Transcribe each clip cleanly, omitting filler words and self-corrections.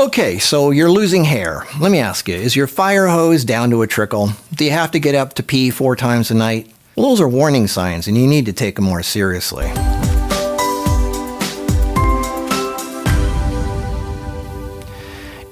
Okay, so you're losing hair. Let me ask you, is your fire hose down to a trickle? Do you have to get up to pee 4 times a night? Well, those are warning signs, and you need to take them more seriously.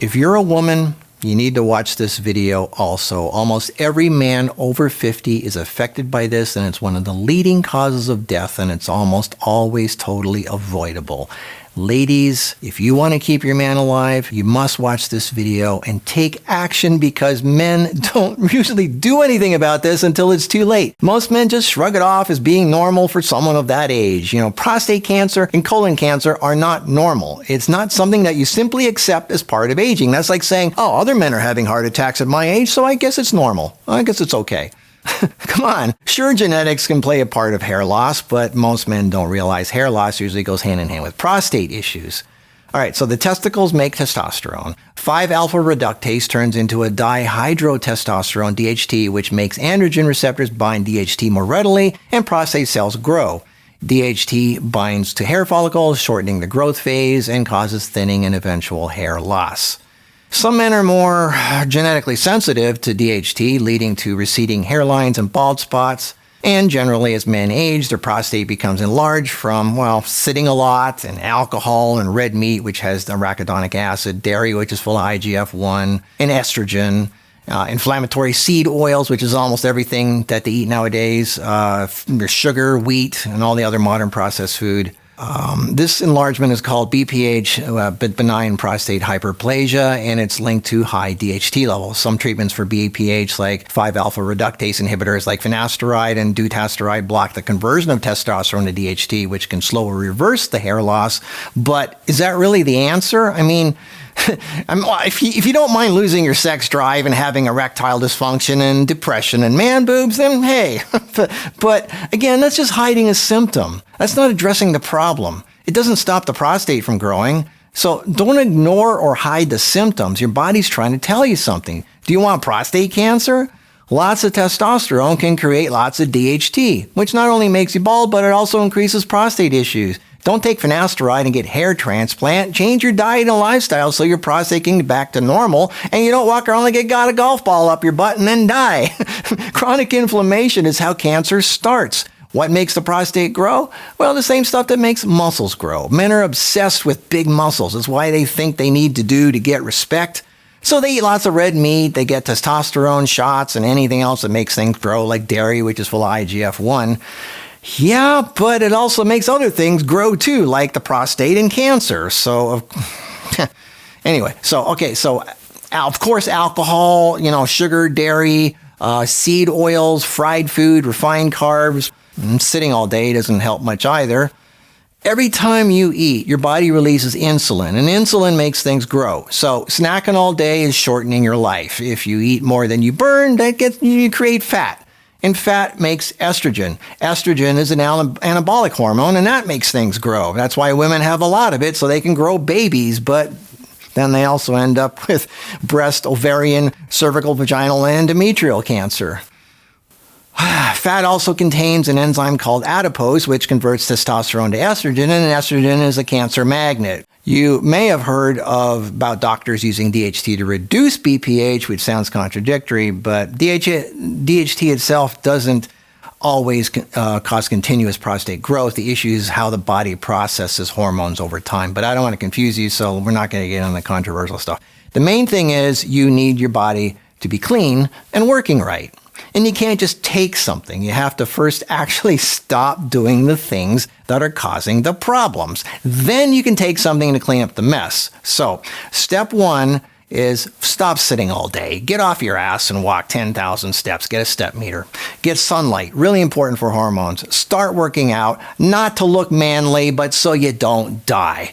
If you're a woman, you need to watch this video also. Almost every man over 50 is affected by this, and it's one of the leading causes of death, and it's almost always totally avoidable. Ladies, if you want to keep your man alive, you must watch this video and take action, because men don't usually do anything about this until it's too late. Most men just shrug it off as being normal for someone of that age. You know, prostate cancer and colon cancer are not normal. It's not something that you simply accept as part of aging. That's like saying, oh, other men are having heart attacks at my age, so I guess it's normal. I guess it's okay. Come on. Sure, genetics can play a part of hair loss, but most men don't realize hair loss usually goes hand in hand with prostate issues. All right, so the testicles make testosterone. 5-alpha reductase turns into a dihydrotestosterone, DHT, which makes androgen receptors bind DHT more readily, and prostate cells grow. DHT binds to hair follicles, shortening the growth phase, and causes thinning and eventual hair loss. Some men are more genetically sensitive to DHT, leading to receding hairlines and bald spots. And generally, as men age, their prostate becomes enlarged from, well, sitting a lot, and alcohol, and red meat, which has the arachidonic acid, dairy, which is full of IGF-1, and estrogen, inflammatory seed oils, which is almost everything that they eat nowadays, sugar, wheat, and all the other modern processed food. This enlargement is called BPH, benign prostate hyperplasia, and it's linked to high DHT levels. Some treatments for BPH, like 5-alpha reductase inhibitors like finasteride and dutasteride, block the conversion of testosterone to DHT, which can slow or reverse the hair loss. But is that really the answer? I mean, if you don't mind losing your sex drive and having erectile dysfunction and depression and man boobs, then hey. But again, that's just hiding a symptom. That's not addressing the problem. It doesn't stop the prostate from growing. So don't ignore or hide the symptoms. Your body's trying to tell you something. Do you want prostate cancer? Lots of testosterone can create lots of DHT, which not only makes you bald, but it also increases prostate issues. Don't take finasteride and get hair transplant. Change your diet and lifestyle so your prostate can get back to normal, and you don't walk around like you got a golf ball up your butt and then die. Chronic inflammation is how cancer starts. What makes the prostate grow? Well, the same stuff that makes muscles grow. Men are obsessed with big muscles. It's why they think they need to do to get respect. So they eat lots of red meat, they get testosterone shots and anything else that makes things grow, like dairy, which is full of IGF-1. Yeah, but it also makes other things grow too, like the prostate and cancer. So, anyway, so of course, alcohol, sugar, dairy, seed oils, fried food, refined carbs, and sitting all day doesn't help much either. Every time you eat, your body releases insulin, and insulin makes things grow. So snacking all day is shortening your life. If you eat more than you burn, you create fat. And fat makes estrogen. Estrogen is an anabolic hormone, and that makes things grow. That's why women have a lot of it, so they can grow babies, but then they also end up with breast, ovarian, cervical, vaginal, and endometrial cancer. Fat also contains an enzyme called adipose, which converts testosterone to estrogen, and estrogen is a cancer magnet. You may have heard about doctors using DHT to reduce BPH, which sounds contradictory, but DHT itself doesn't always cause continuous prostate growth. The issue is how the body processes hormones over time. But I don't want to confuse you, so we're not going to get on the controversial stuff. The main thing is you need your body to be clean and working right. And you can't just take something. You have to first actually stop doing the things that are causing the problems. Then you can take something to clean up the mess. So, step 1 is stop sitting all day. Get off your ass and walk 10,000 steps. Get a step meter. Get sunlight. Really important for hormones. Start working out, not to look manly, but so you don't die.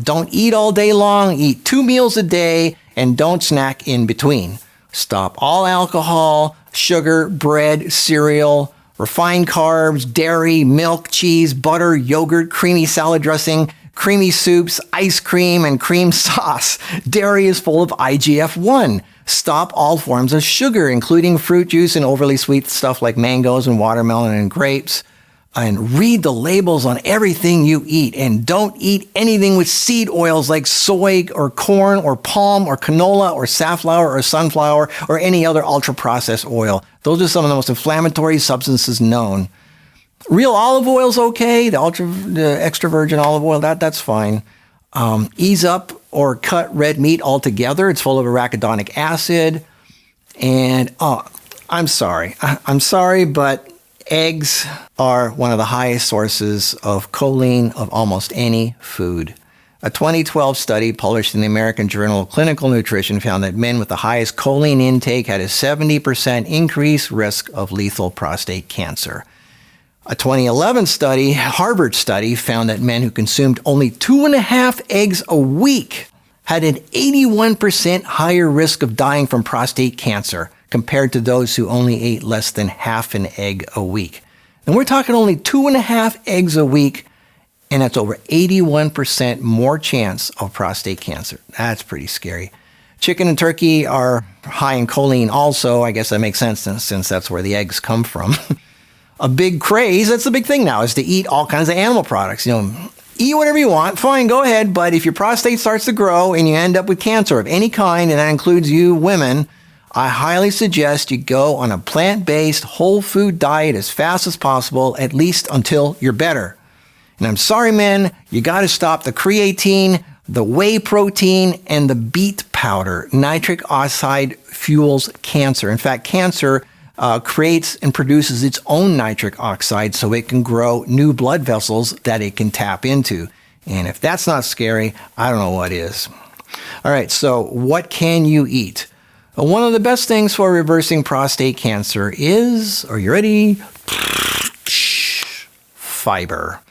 Don't eat all day long. Eat 2 meals a day and don't snack in between. Stop all alcohol, sugar, bread, cereal, refined carbs, dairy, milk, cheese, butter, yogurt, creamy salad dressing, creamy soups, ice cream, and cream sauce. Dairy is full of IGF-1. Stop all forms of sugar, including fruit juice and overly sweet stuff like mangoes and watermelon and grapes. and read the labels on everything you eat, and don't eat anything with seed oils like soy or corn or palm or canola or safflower or sunflower or any other ultra-processed oil. Those are some of the most inflammatory substances known. Real olive oil is okay. The extra virgin olive oil, that's fine. Ease up or cut red meat altogether. It's full of arachidonic acid. And I'm sorry, but eggs are one of the highest sources of choline of almost any food. A 2012 study published in the American Journal of Clinical Nutrition found that men with the highest choline intake had a 70% increased risk of lethal prostate cancer. A 2011 study, Harvard study, found that men who consumed only 2.5 eggs a week had an 81% higher risk of dying from prostate cancer compared to those who only ate less than half an egg a week. And we're talking only 2.5 eggs a week, and that's over 81% more chance of prostate cancer. That's pretty scary. Chicken and turkey are high in choline also. I guess that makes sense since that's where the eggs come from. A big craze, that's the big thing now, is to eat all kinds of animal products. Eat whatever you want, fine, go ahead, but if your prostate starts to grow and you end up with cancer of any kind, and that includes you women, I highly suggest you go on a plant-based, whole food diet as fast as possible, at least until you're better. And I'm sorry, men, you got to stop the creatine, the whey protein, and the beet powder. Nitric oxide fuels cancer. In fact, cancer creates and produces its own nitric oxide so it can grow new blood vessels that it can tap into. And if that's not scary, I don't know what is. All right, so what can you eat? Well, one of the best things for reversing prostate cancer is, are you ready? Fiber.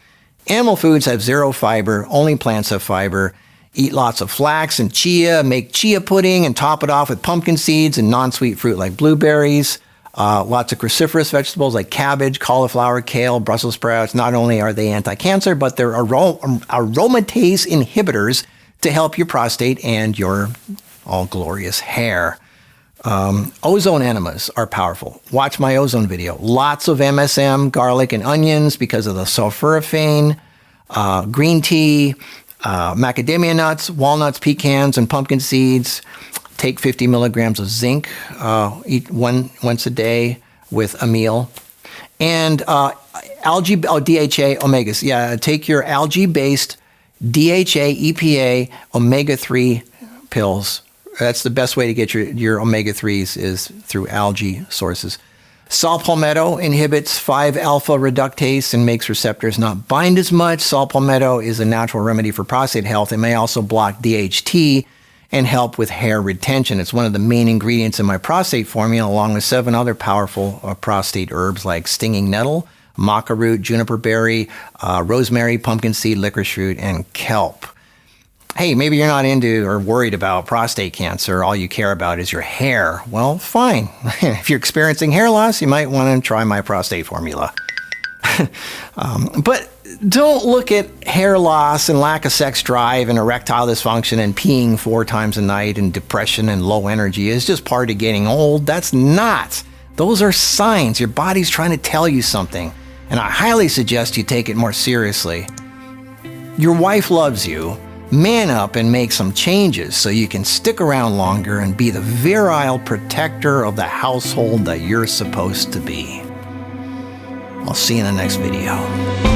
Animal foods have zero fiber, only plants have fiber. Eat lots of flax and chia, make chia pudding and top it off with pumpkin seeds and non-sweet fruit like blueberries. Lots of cruciferous vegetables like cabbage, cauliflower, kale, Brussels sprouts. Not only are they anti-cancer, but they're aromatase inhibitors to help your prostate and your all glorious hair. Ozone enemas are powerful. Watch my ozone video. Lots of MSM, garlic, and onions because of the sulforaphane, green tea, macadamia nuts, walnuts, pecans, and pumpkin seeds. Take 50 milligrams of zinc, eat once a day with a meal. And algae, DHA, omegas. Yeah, take your algae-based DHA, EPA, omega-3 pills. That's the best way to get your omega-3s is through algae sources. Saw palmetto inhibits 5-alpha reductase and makes receptors not bind as much. Saw palmetto is a natural remedy for prostate health. It may also block DHT and help with hair retention. It's one of the main ingredients in my prostate formula, along with 7 other powerful prostate herbs like stinging nettle, maca root, juniper berry, rosemary, pumpkin seed, licorice root, and kelp. Hey, maybe you're not into or worried about prostate cancer. All you care about is your hair. Well, fine. If you're experiencing hair loss, you might want to try my prostate formula. But don't look at hair loss and lack of sex drive and erectile dysfunction and peeing 4 times a night and depression and low energy as just part of getting old. That's not. Those are signs. Your body's trying to tell you something. And I highly suggest you take it more seriously. Your wife loves you. Man up and make some changes so you can stick around longer and be the virile protector of the household that you're supposed to be. I'll see you in the next video.